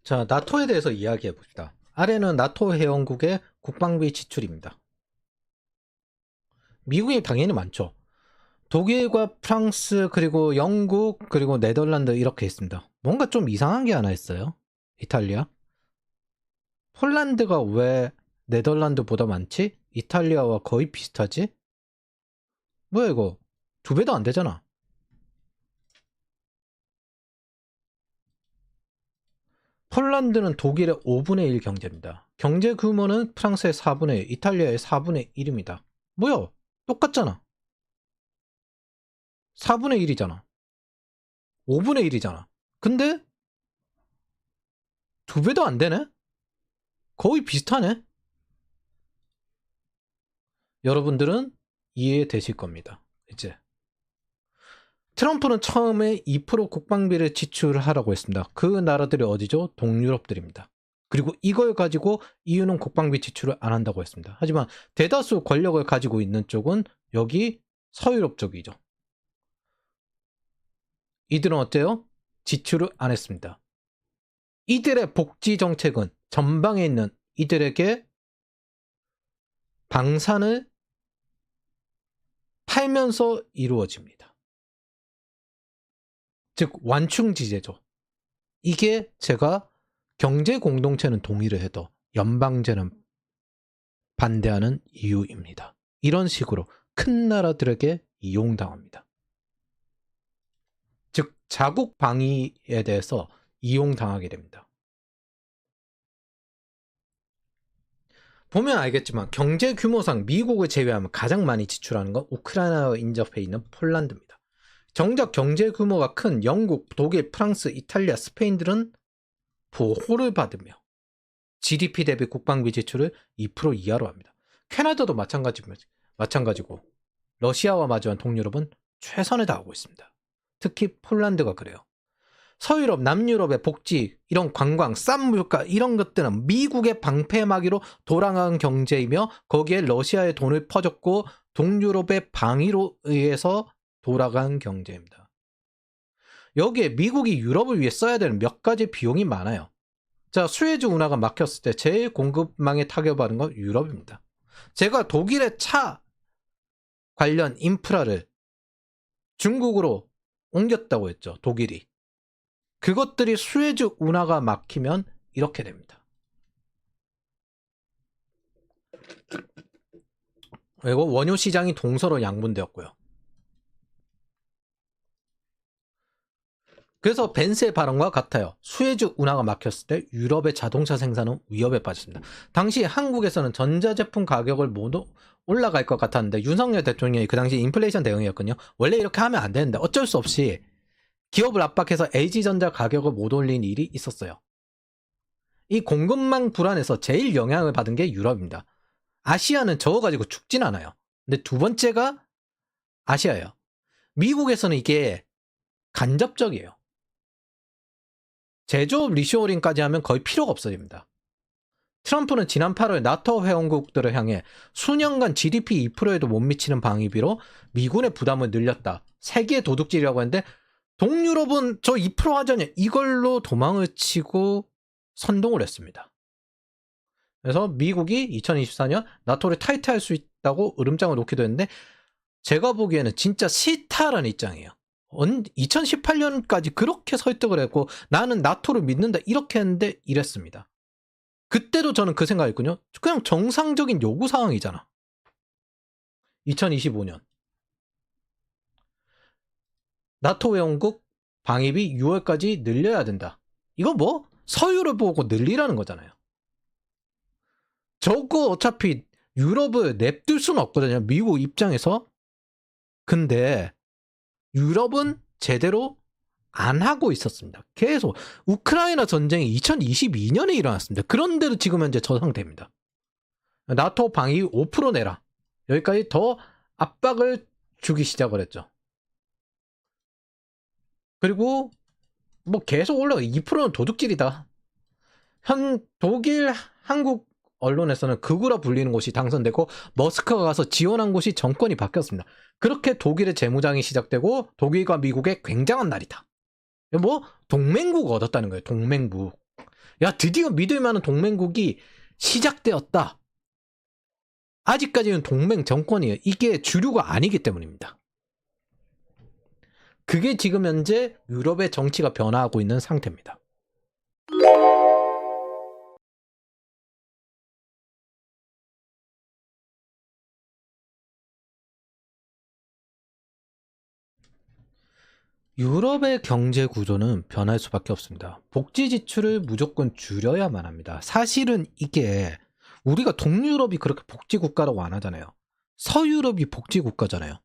자, 나토에 대해서 이야기해 봅시다. 아래는 나토 회원국의 국방비 지출입니다. 미국이 당연히 많죠. 독일과 프랑스, 그리고 영국, 그리고 네덜란드 이렇게 있습니다. 뭔가 좀 이상한 게 하나 있어요. 이탈리아. 폴란드가 왜 네덜란드보다 많지? 이탈리아와 거의 비슷하지? 뭐야 이거? 2배도 안 되잖아. 폴란드는 독일의 5분의 1 경제입니다. 경제 규모는 프랑스의 4분의 1, 이탈리아의 4분의 1입니다. 뭐야? 똑같잖아. 4분의 1이잖아. 5분의 1이잖아. 근데 2배도 안 되네? 거의 비슷하네? 여러분들은 이해되실 겁니다. 이제. 트럼프는 처음에 2% 국방비를 지출하라고 했습니다. 그 나라들이 어디죠? 동유럽들입니다. 그리고 이걸 가지고 EU는 국방비 지출을 안 한다고 했습니다. 하지만 대다수 권력을 가지고 있는 쪽은 여기 서유럽 쪽이죠. 이들은 어때요? 지출을 안 했습니다. 이들의 복지 정책은 전방에 있는 이들에게 방산을 팔면서 이루어집니다. 즉 완충지제죠. 이게 제가 경제 공동체는 동의를 해도 연방제는 반대하는 이유입니다. 이런 식으로 큰 나라들에게 이용당합니다. 즉 자국 방위에 대해서 이용당하게 됩니다. 보면 알겠지만 경제 규모상 미국을 제외하면 가장 많이 지출하는 건 우크라이나와 인접해 있는 폴란드입니다. 정작 경제 규모가 큰 영국, 독일, 프랑스, 이탈리아, 스페인들은 보호를 받으며 GDP 대비 국방비 지출을 2% 이하로 합니다. 캐나다도 마찬가지고 러시아와 마주한 동유럽은 최선을 다하고 있습니다. 특히 폴란드가 그래요. 서유럽, 남유럽의 복지, 이런 관광, 싼 물가 이런 것들은 미국의 방패막이로 돌아간 경제이며 거기에 러시아의 돈을 퍼줬고 동유럽의 방위로 의해서 돌아간 경제입니다. 여기에 미국이 유럽을 위해 써야 되는 몇 가지 비용이 많아요. 자, 수에즈 운하가 막혔을 때 제일 공급망에 타격받은 건 유럽입니다. 제가 독일의 차 관련 인프라를 중국으로 옮겼다고 했죠. 독일이. 그것들이 수에즈 운하가 막히면 이렇게 됩니다. 그리고 원유 시장이 동서로 양분되었고요. 그래서 벤스의 발언과 같아요. 수에즈 운하가 막혔을 때 유럽의 자동차 생산은 위협에 빠졌습니다. 당시 한국에서는 전자제품 가격을 모두 올라갈 것 같았는데 윤석열 대통령이 그 당시 인플레이션 대응이었거든요. 원래 이렇게 하면 안 되는데 어쩔 수 없이 기업을 압박해서 LG전자 가격을 못 올린 일이 있었어요. 이 공급망 불안에서 제일 영향을 받은 게 유럽입니다. 아시아는 저거 가지고 죽진 않아요. 근데 두 번째가 아시아예요. 미국에서는 이게 간접적이에요. 제조업 리쇼어링까지 하면 거의 필요가 없어집니다. 트럼프는 지난 8월 나토 회원국들을 향해 수년간 GDP 2%에도 못 미치는 방위비로 미군의 부담을 늘렸다. 세계의 도둑질이라고 했는데 동유럽은 저 2% 하자냐 이걸로 도망을 치고 선동을 했습니다. 그래서 미국이 2024년 나토를 탈퇴할 수 있다고 으름장을 놓기도 했는데 제가 보기에는 진짜 싫다라는 입장이에요. 2018년까지 그렇게 설득을 했고 나는 나토를 믿는다 이렇게 했는데 이랬습니다. 그때도 저는 그 생각했거든요. 그냥 정상적인 요구사항이잖아. 2025년 나토 회원국 방위비 6월까지 늘려야 된다. 이거 뭐 서유를 보고 늘리라는 거잖아요. 저거 어차피 유럽을 냅둘 수는 없거든요. 미국 입장에서. 근데 유럽은 제대로 안 하고 있었습니다. 계속 우크라이나 전쟁이 2022년에 일어났습니다. 그런데도 지금 현재 저 상태입니다. 나토 방위 5% 내라. 여기까지 더 압박을 주기 시작을 했죠. 그리고 뭐 계속 올라가. 2%는 도둑질이다. 독일, 한국 언론에서는 극우라 불리는 곳이 당선되고 머스크가 가서 지원한 곳이 정권이 바뀌었습니다. 그렇게 독일의 재무장이 시작되고 독일과 미국의 굉장한 날이다. 뭐 동맹국 얻었다는 거예요. 동맹국. 야, 드디어 믿을 만한 동맹국이 시작되었다. 아직까지는 동맹 정권이에요. 이게 주류가 아니기 때문입니다. 그게 지금 현재 유럽의 정치가 변화하고 있는 상태입니다. 유럽의 경제 구조는 변할 수밖에 없습니다. 복지 지출을 무조건 줄여야만 합니다. 사실은 이게 우리가 동유럽이 그렇게 복지 국가라고 안 하잖아요. 서유럽이 복지 국가잖아요.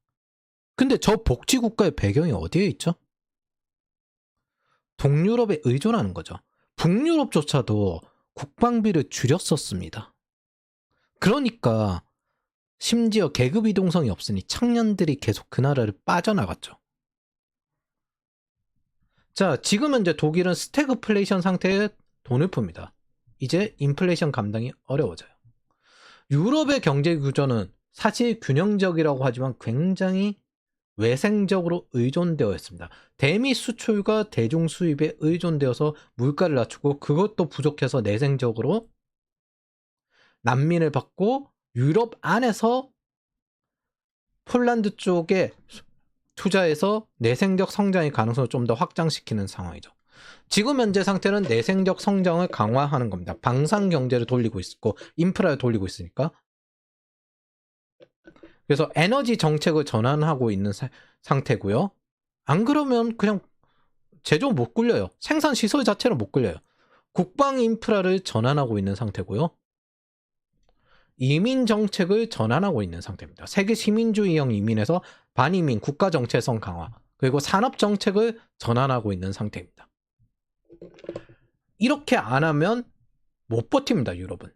근데 저 복지 국가의 배경이 어디에 있죠? 동유럽에 의존하는 거죠. 북유럽조차도 국방비를 줄였었습니다. 그러니까 심지어 계급 이동성이 없으니 청년들이 계속 그 나라를 빠져나갔죠. 자, 지금 현재 독일은 스태그플레이션 상태에 돈을 풉니다. 이제 인플레이션 감당이 어려워져요. 유럽의 경제 구조는 사실 균형적이라고 하지만 굉장히 외생적으로 의존되어 있습니다. 대미 수출과 대중 수입에 의존되어서 물가를 낮추고 그것도 부족해서 내생적으로 난민을 받고 유럽 안에서 폴란드 쪽에 투자해서 내생적 성장의 가능성을 좀 더 확장시키는 상황이죠. 지금 현재 상태는 내생적 성장을 강화하는 겁니다. 방산 경제를 돌리고 있고 인프라를 돌리고 있으니까. 그래서 에너지 정책을 전환하고 있는 상태고요. 안 그러면 그냥 제조 못 굴려요. 생산 시설 자체를 못 굴려요. 국방 인프라를 전환하고 있는 상태고요. 이민 정책을 전환하고 있는 상태입니다. 세계 시민주의형 이민에서 반이민 국가 정체성 강화, 그리고 산업 정책을 전환하고 있는 상태입니다. 이렇게 안 하면 못 버팁니다, 유럽은.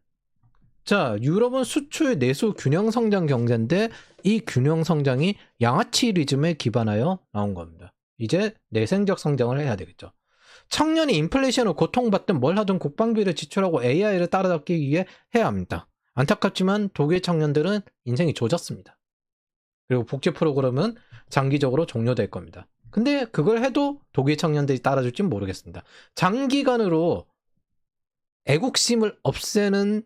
자, 유럽은 수출 내수 균형 성장 경제인데 이 균형 성장이 양아치리즘에 기반하여 나온 겁니다. 이제 내생적 성장을 해야 되겠죠. 청년이 인플레이션으로 고통받든 뭘 하든 국방비를 지출하고 AI를 따라잡기 위해 해야 합니다. 안타깝지만 독일 청년들은 인생이 조졌습니다. 그리고 복지 프로그램은 장기적으로 종료될 겁니다. 근데 그걸 해도 독일 청년들이 따라줄지 모르겠습니다. 장기간으로 애국심을 없애는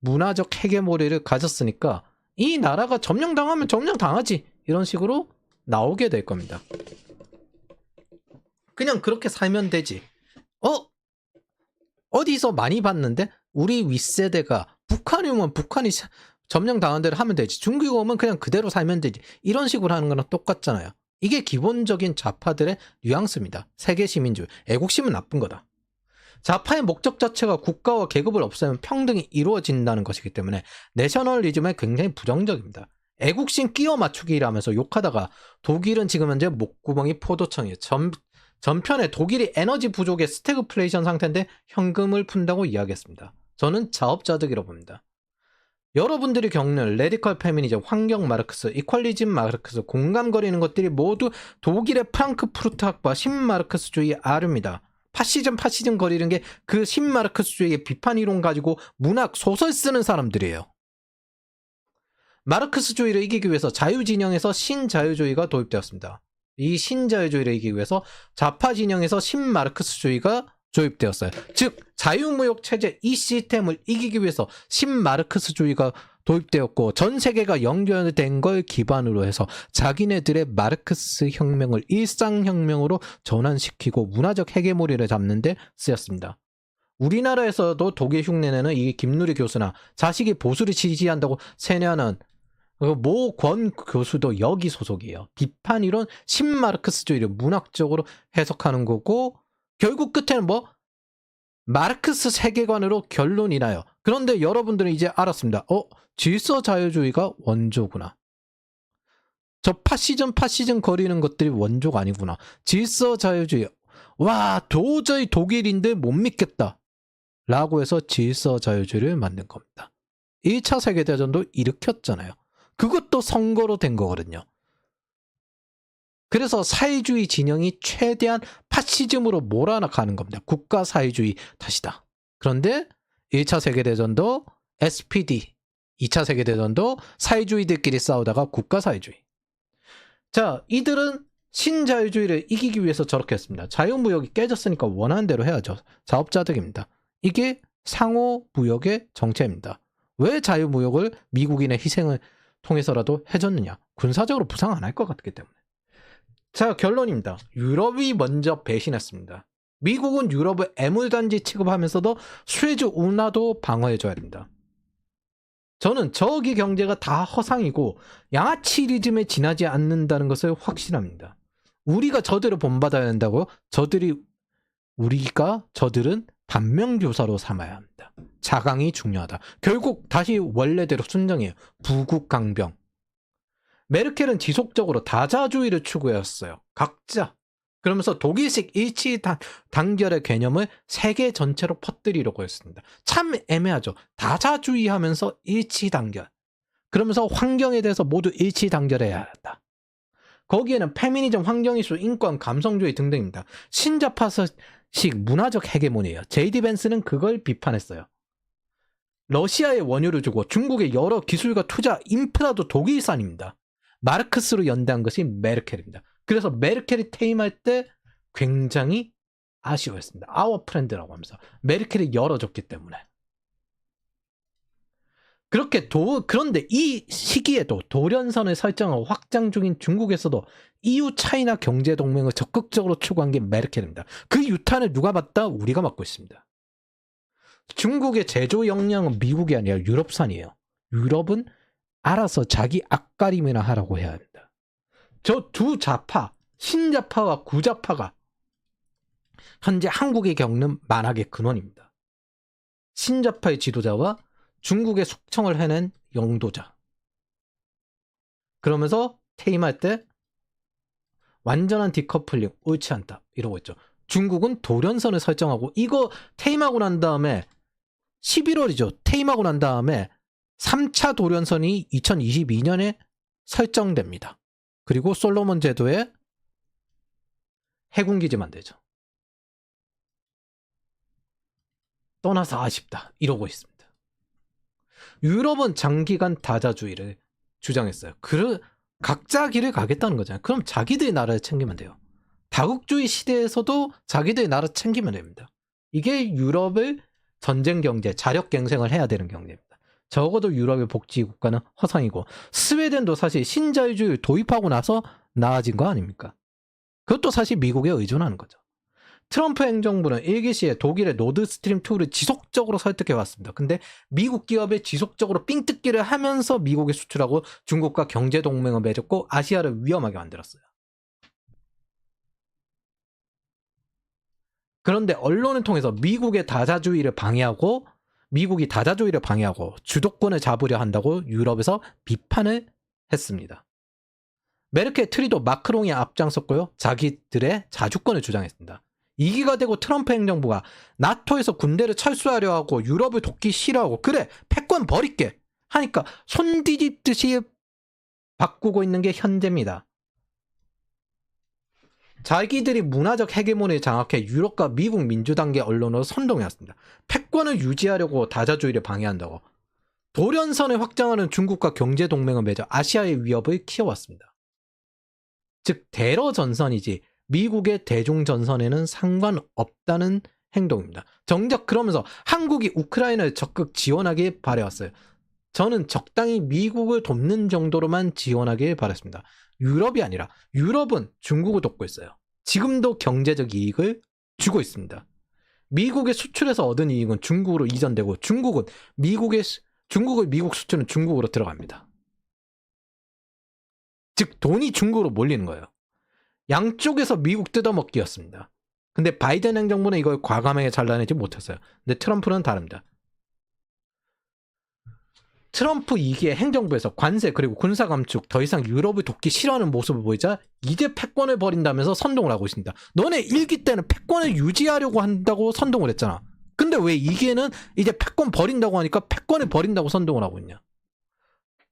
문화적 헤게모니를 가졌으니까 이 나라가 점령당하면 점령당하지 이런 식으로 나오게 될 겁니다. 그냥 그렇게 살면 되지. 어디서 많이 봤는데 우리 윗세대가 북한이 오면 북한이 점령당한 대로 하면 되지. 중국이 오면 그냥 그대로 살면 되지. 이런 식으로 하는 거랑 똑같잖아요. 이게 기본적인 좌파들의 뉘앙스입니다. 세계 시민주의. 애국심은 나쁜 거다. 좌파의 목적 자체가 국가와 계급을 없애면 평등이 이루어진다는 것이기 때문에 내셔널리즘에 굉장히 부정적입니다. 애국심 끼워 맞추기라면서 욕하다가 독일은 지금 현재 목구멍이 포도청이에요. 전편에 독일이 에너지 부족의 스태그플레이션 상태인데 현금을 푼다고 이야기했습니다. 저는 자업자득이라고 봅니다. 여러분들이 겪는 레디컬 페미니즘, 환경 마르크스, 이퀄리즘 마르크스, 공감거리는 것들이 모두 독일의 프랑크푸르트 학파 신마르크스주의 아류입니다. 파시즘 거리는 게 그 신마르크스주의의 비판 이론 가지고 문학, 소설 쓰는 사람들이에요. 마르크스주의를 이기기 위해서 자유진영에서 신자유주의가 도입되었습니다. 이 신자유주의를 이기기 위해서 좌파 진영에서 신마르크스주의가 도입되었어요. 즉 자유무역 체제 이 시스템을 이기기 위해서 신마르크스주의가 도입되었고 전 세계가 연결된 걸 기반으로 해서 자기네들의 마르크스 혁명을 일상혁명으로 전환시키고 문화적 헤게모니를 잡는 데 쓰였습니다. 우리나라에서도 독일 흉내내는 이 김누리 교수나 자식이 보수를 지지한다고 세뇌하는 모 권 교수도 여기 소속이에요. 비판 이론 신마르크스주의를 문학적으로 해석하는 거고 결국 끝에는 뭐 마르크스 세계관으로 결론이 나요. 그런데 여러분들은 이제 알았습니다. 질서 자유주의가 원조구나. 저 파시즘 거리는 것들이 원조가 아니구나. 질서 자유주의. 와, 도저히 독일인들 못 믿겠다. 라고 해서 질서 자유주의를 만든 겁니다. 1차 세계대전도 일으켰잖아요. 그것도 선거로 된 거거든요. 그래서 사회주의 진영이 최대한 파시즘으로 몰아나가는 겁니다. 국가 사회주의 탓이다. 그런데 1차 세계대전도 SPD, 2차 세계대전도 사회주의들끼리 싸우다가 국가 사회주의. 자, 이들은 신자유주의를 이기기 위해서 저렇게 했습니다. 자유무역이 깨졌으니까 원하는 대로 해야죠. 자업자득입니다. 이게 상호무역의 정체입니다. 왜 자유무역을 미국인의 희생을 통해서라도 해줬느냐? 군사적으로 부상 안 할 것 같기 때문에. 자, 결론입니다. 유럽이 먼저 배신했습니다. 미국은 유럽을 애물단지 취급하면서도 수에즈 운하도 방어해줘야 됩니다. 저는 저기 경제가 다 허상이고 양아치리즘에 지나지 않는다는 것을 확신합니다. 우리가 저들을 본받아야 한다고요? 저들은 반면교사로 삼아야 합니다. 자강이 중요하다. 결국 다시 원래대로 순정해요. 부국강병. 메르켈은 지속적으로 다자주의를 추구했어요. 각자. 그러면서 독일식 일치단결의 개념을 세계 전체로 퍼뜨리려고 했습니다. 참 애매하죠. 다자주의 하면서 일치단결. 그러면서 환경에 대해서 모두 일치단결해야 한다. 거기에는 페미니즘, 환경이슈, 인권, 감성주의 등등입니다. 신자파식 문화적 헤게모니예요. 제이디 벤스는 그걸 비판했어요. 러시아에 원유를 주고 중국의 여러 기술과 투자, 인프라도 독일산입니다. 마르크스로 연대한 것이 메르켈입니다. 그래서 메르켈이 퇴임할 때 굉장히 아쉬워했습니다. 아워 프렌드라고 하면서 메르켈이 열어줬기 때문에. 그런데 이 시기에도 돌연선을 설정하고 확장 중인 중국에서도 EU 차이나 경제 동맹을 적극적으로 추구한 게 메르켈입니다. 그 유탄을 누가 받다? 우리가 받고 있습니다. 중국의 제조 역량은 미국이 아니라 유럽산이에요. 유럽은 알아서 자기 앞가림이나 하라고 해야 합니다. 저 두 좌파, 신좌파와 구좌파가 현재 한국이 겪는 만악의 근원입니다. 신좌파의 지도자와 중국의 숙청을 해낸 영도자. 그러면서 퇴임할 때 완전한 디커플링 옳지 않다 이러고 있죠. 중국은 돌연선을 설정하고 이거 퇴임하고 난 다음에 11월이죠. 퇴임하고 난 다음에 3차 돌연선이 2022년에 설정됩니다. 그리고 솔로몬 제도에 해군기지 만들죠. 떠나서 아쉽다 이러고 있습니다. 유럽은 장기간 다자주의를 주장했어요. 각자 길을 가겠다는 거잖아요. 그럼 자기들의 나라를 챙기면 돼요. 다국주의 시대에서도 자기들의 나라 챙기면 됩니다. 이게 유럽을 전쟁 경제, 자력 갱생을 해야 되는 경제입니다. 적어도 유럽의 복지 국가는 허상이고 스웨덴도 사실 신자유주의를 도입하고 나서 나아진 거 아닙니까? 그것도 사실 미국에 의존하는 거죠. 트럼프 행정부는 일기 시에 독일의 노드스트림 2를 지속적으로 설득해왔습니다. 근데 미국 기업에 지속적으로 삥뜯기를 하면서 미국에 수출하고 중국과 경제 동맹을 맺었고 아시아를 위험하게 만들었어요. 그런데 언론을 통해서 미국이 다자주의를 방해하고 주도권을 잡으려 한다고 유럽에서 비판을 했습니다. 메르켈 트리도 마크롱이 앞장섰고요. 자기들의 자주권을 주장했습니다. 2기가 되고 트럼프 행정부가 나토에서 군대를 철수하려 하고 유럽을 돕기 싫어하고 그래 패권 버릴게 하니까 손 뒤집듯이 바꾸고 있는 게 현재입니다. 자기들이 문화적 헤게모니를 장악해 유럽과 미국 민주당계 언론으로 선동해왔습니다. 패권을 유지하려고 다자주의를 방해한다고. 돌연선을 확장하는 중국과 경제동맹을 맺어 아시아의 위협을 키워왔습니다. 즉 대러전선이지 미국의 대중전선에는 상관없다는 행동입니다. 정작 그러면서 한국이 우크라이나를 적극 지원하길 바라왔어요. 저는 적당히 미국을 돕는 정도로만 지원하길 바랐습니다. 유럽이 아니라 유럽은 중국을 돕고 있어요. 지금도 경제적 이익을 주고 있습니다. 미국의 수출에서 얻은 이익은 중국으로 이전되고 미국 수출은 중국으로 들어갑니다. 즉 돈이 중국으로 몰리는 거예요. 양쪽에서 미국 뜯어먹기였습니다. 근데 바이든 행정부는 이걸 과감하게 잘라내지 못했어요. 근데 트럼프는 다릅니다. 트럼프 2기의 행정부에서 관세 그리고 군사 감축 더 이상 유럽을 돕기 싫어하는 모습을 보이자 이제 패권을 버린다면서 선동을 하고 있습니다. 너네 1기 때는 패권을 유지하려고 한다고 선동을 했잖아. 근데 왜 2기에는 이제 패권 버린다고 하니까 패권을 버린다고 선동을 하고 있냐.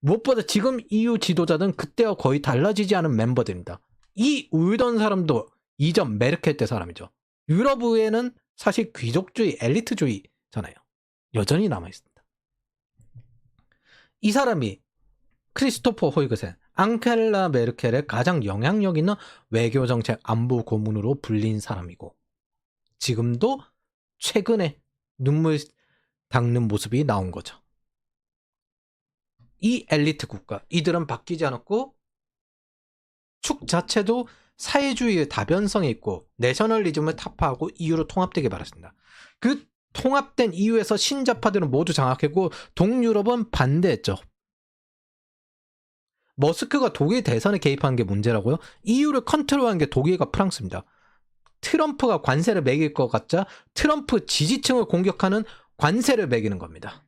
무엇보다 지금 EU 지도자들은 그때와 거의 달라지지 않은 멤버들입니다. 이 울던 사람도 이전 메르켈 때 사람이죠. 유럽의회는 사실 귀족주의, 엘리트주의잖아요. 여전히 남아있습니다. 이 사람이 크리스토퍼 호이그센, 앙겔라 메르켈의 가장 영향력 있는 외교정책 안보 고문으로 불린 사람이고 지금도 최근에 눈물 닦는 모습이 나온 거죠. 이 엘리트 국가, 이들은 바뀌지 않았고 축 자체도 사회주의의 다변성이 있고 내셔널리즘을 타파하고 EU로 통합되게 바랐습니다. 그 통합된 EU에서 신자파들은 모두 장악했고 동유럽은 반대했죠. 머스크가 독일 대선에 개입한 게 문제라고요? EU를 컨트롤한 게 독일과 프랑스입니다. 트럼프가 관세를 매길 것 같자 트럼프 지지층을 공격하는 관세를 매기는 겁니다.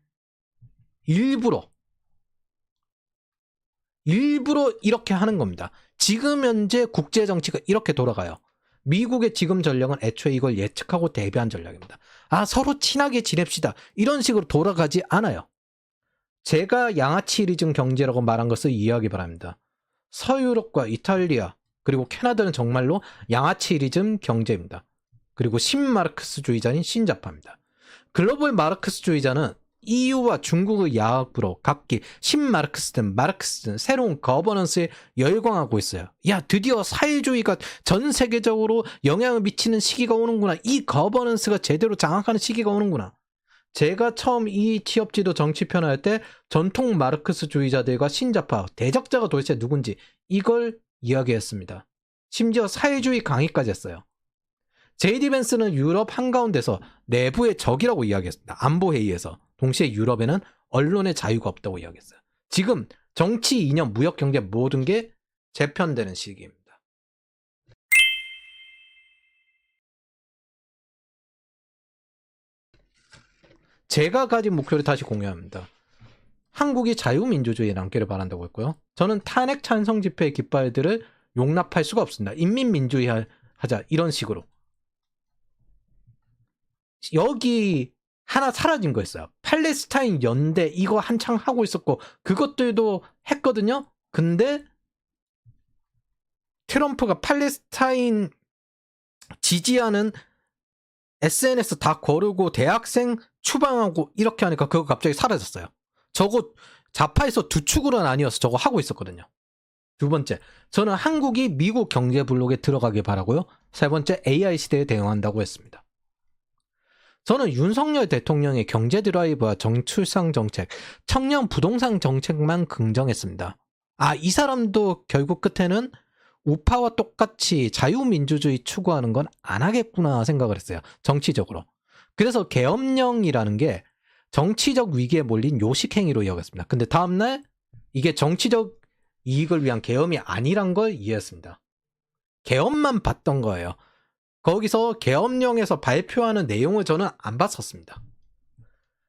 일부러 이렇게 하는 겁니다. 지금 현재 국제 정치가 이렇게 돌아가요. 미국의 지금 전략은 애초에 이걸 예측하고 대비한 전략입니다. 아, 서로 친하게 지냅시다. 이런 식으로 돌아가지 않아요. 제가 양아치리즘 경제라고 말한 것을 이해하기 바랍니다. 서유럽과 이탈리아 그리고 캐나다는 정말로 양아치리즘 경제입니다. 그리고 신마르크스주의자인 신자파입니다. 글로벌 마르크스주의자는 EU와 중국의 야합으로 각기 신마르크스든 마르크스든 새로운 거버넌스에 열광하고 있어요. 야, 드디어 사회주의가 전 세계적으로 영향을 미치는 시기가 오는구나. 이 거버넌스가 제대로 장악하는 시기가 오는구나. 제가 처음 이 취업지도 정치 편할 때 전통 마르크스주의자들과 신자파, 대적자가 도대체 누군지 이걸 이야기했습니다. 심지어 사회주의 강의까지 했어요. 제이디 벤스는 유럽 한가운데서 내부의 적이라고 이야기했습니다. 안보회의에서. 동시에 유럽에는 언론의 자유가 없다고 이야기했어요. 지금 정치, 이념, 무역, 경제 모든 게 재편되는 시기입니다. 제가 가진 목표를 다시 공유합니다. 한국이 자유민주주의의 랑깨를 바란다고 했고요. 저는 탄핵 찬성 집회의 깃발들을 용납할 수가 없습니다. 인민민주주의 하자 이런 식으로. 여기 하나 사라진 거 있어요. 팔레스타인 연대 이거 한창 하고 있었고 그것들도 했거든요. 근데 트럼프가 팔레스타인 지지하는 SNS 다 거르고 대학생 추방하고 이렇게 하니까 그거 갑자기 사라졌어요. 저거 좌파에서 두 축으로 나뉘어서 저거 하고 있었거든요. 두 번째, 저는 한국이 미국 경제 블록에 들어가길 바라고요. 세 번째, AI 시대에 대응한다고 했습니다. 저는 윤석열 대통령의 경제 드라이브와 정출산 정책, 청년 부동산 정책만 긍정했습니다. 아, 이 사람도 결국 끝에는 우파와 똑같이 자유민주주의 추구하는 건 안 하겠구나 생각을 했어요. 정치적으로. 그래서 계엄령이라는 게 정치적 위기에 몰린 요식행위로 여겼습니다. 근데 다음날 이게 정치적 이익을 위한 계엄이 아니란 걸 이해했습니다. 계엄만 봤던 거예요. 거기서 계엄령에서 발표하는 내용을 저는 안 봤었습니다.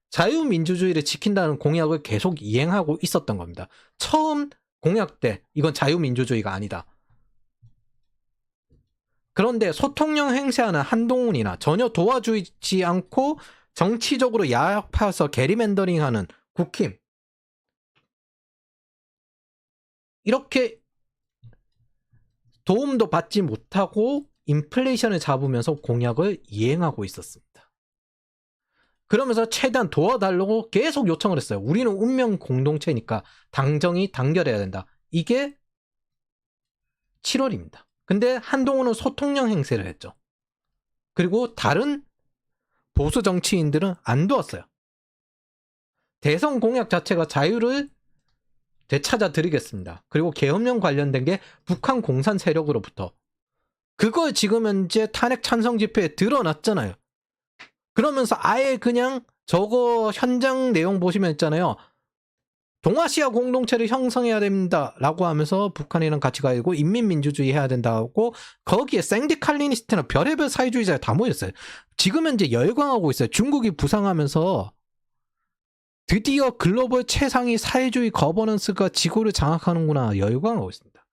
자유민주주의를 지킨다는 공약을 계속 이행하고 있었던 겁니다. 처음 공약 때 이건 자유민주주의가 아니다. 그런데 소통령 행세하는 한동훈이나 전혀 도와주지 않고 정치적으로 야합해서 게리맨더링하는 국힘 이렇게 도움도 받지 못하고 인플레이션을 잡으면서 공약을 이행하고 있었습니다. 그러면서 최대한 도와달라고 계속 요청을 했어요. 우리는 운명 공동체니까 당정이 단결해야 된다. 이게 7월입니다. 근데 한동훈은 소통령 행세를 했죠. 그리고 다른 보수 정치인들은 안 도왔어요. 대선 공약 자체가 자유를 되찾아 드리겠습니다. 그리고 계엄령 관련된 게 북한 공산 세력으로부터 그걸 지금 현재 탄핵 찬성 집회에 드러났잖아요. 그러면서 아예 그냥 저거 현장 내용 보시면 있잖아요. 동아시아 공동체를 형성해야 됩니다 라고 하면서 북한이랑 같이 가고 인민민주주의 해야 된다고 거기에 생디칼리니스트나 별의별 사회주의자가 다 모였어요. 지금 현재 열광하고 있어요. 중국이 부상하면서 드디어 글로벌 최상위 사회주의 거버넌스가 지구를 장악하는구나 열광하고 있습니다.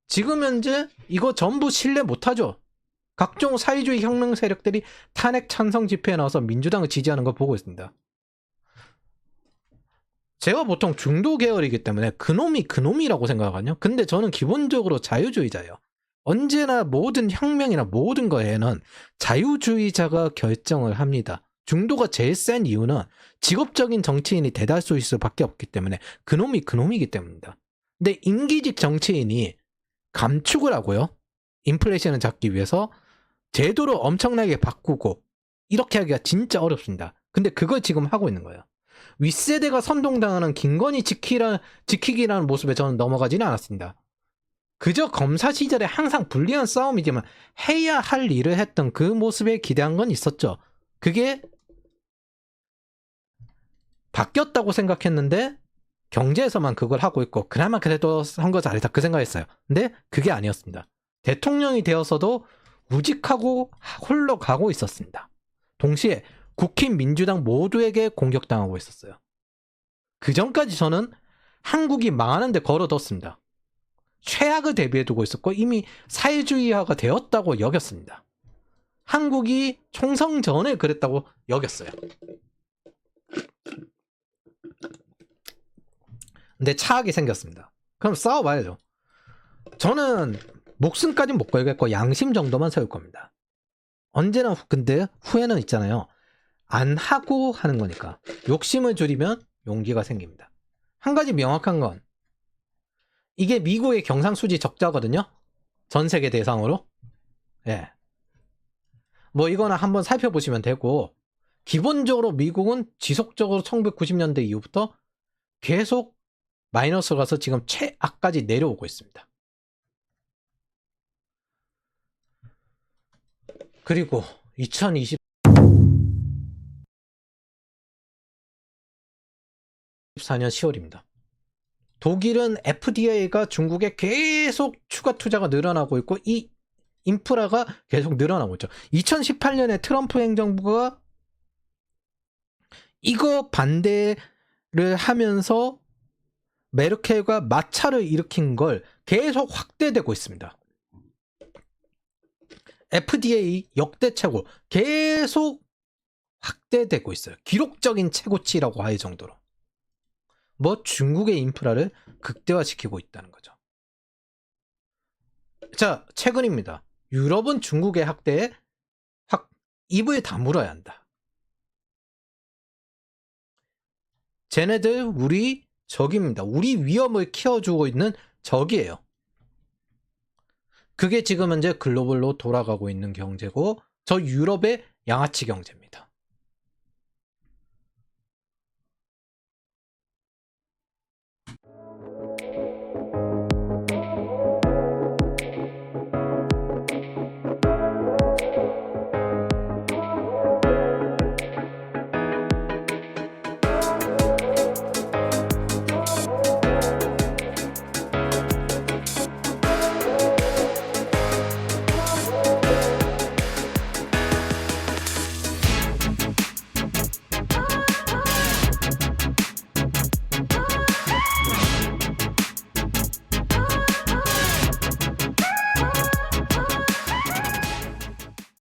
지금 현재 이거 전부 신뢰 못하죠. 각종 사회주의 혁명 세력들이 탄핵 찬성 집회에 나와서 민주당을 지지하는 걸 보고 있습니다. 제가 보통 중도 계열이기 때문에 그놈이라고 생각하거든요. 근데 저는 기본적으로 자유주의자예요. 언제나 모든 혁명이나 모든 거에는 자유주의자가 결정을 합니다. 중도가 제일 센 이유는 직업적인 정치인이 대다수일 수밖에 없기 때문에 그놈이기 때문입니다. 근데 임기직 정치인이 감축을 하고요. 인플레이션을 잡기 위해서 제도를 엄청나게 바꾸고 이렇게 하기가 진짜 어렵습니다. 근데 그걸 지금 하고 있는 거예요. 윗세대가 선동당하는 김건희 지키기라는 모습에 저는 넘어가지는 않았습니다. 그저 검사 시절에 항상 불리한 싸움이지만 해야 할 일을 했던 그 모습에 기대한 건 있었죠. 그게 바뀌었다고 생각했는데 경제에서만 그걸 하고 있고 그나마 그래도 선거 잘했다 그 생각했어요. 근데 그게 아니었습니다. 대통령이 되어서도 우직하고 홀로 가고 있었습니다. 동시에 국힘 민주당 모두에게 공격당하고 있었어요. 그 전까지 저는 한국이 망하는데 걸어뒀습니다. 최악을 대비해두고 있었고 이미 사회주의화가 되었다고 여겼습니다. 한국이 총선 전에 그랬다고 여겼어요. 근데 차악이 생겼습니다. 그럼 싸워봐야죠. 저는 목숨까지는 못 걸겠고 양심 정도만 세울 겁니다. 언제나 근데 후회는 있잖아요. 안 하고 하는 거니까. 욕심을 줄이면 용기가 생깁니다. 한 가지 명확한 건 이게 미국의 경상수지 적자거든요. 전 세계 대상으로. 예. 뭐 이거나 한번 살펴보시면 되고 기본적으로 미국은 지속적으로 1990년대 이후부터 계속 마이너스 가서 지금 최악까지 내려오고 있습니다. 그리고 2024년 10월입니다. 독일은 FDA가 중국에 계속 추가 투자가 늘어나고 있고 이 인프라가 계속 늘어나고 있죠. 2018년에 트럼프 행정부가 이거 반대를 하면서 메르켈과 마찰을 일으킨 걸 계속 확대되고 있습니다. FDA 역대 최고 계속 확대되고 있어요. 기록적인 최고치라고 할 정도로. 뭐 중국의 인프라를 극대화시키고 있다는 거죠. 자, 최근입니다. 유럽은 중국의 학대에 입을 다물어야 한다. 쟤네들 우리 적입니다. 우리 위험을 키워주고 있는 적이에요. 그게 지금 현재 글로벌로 돌아가고 있는 경제고 저 유럽의 양아치 경제입니다.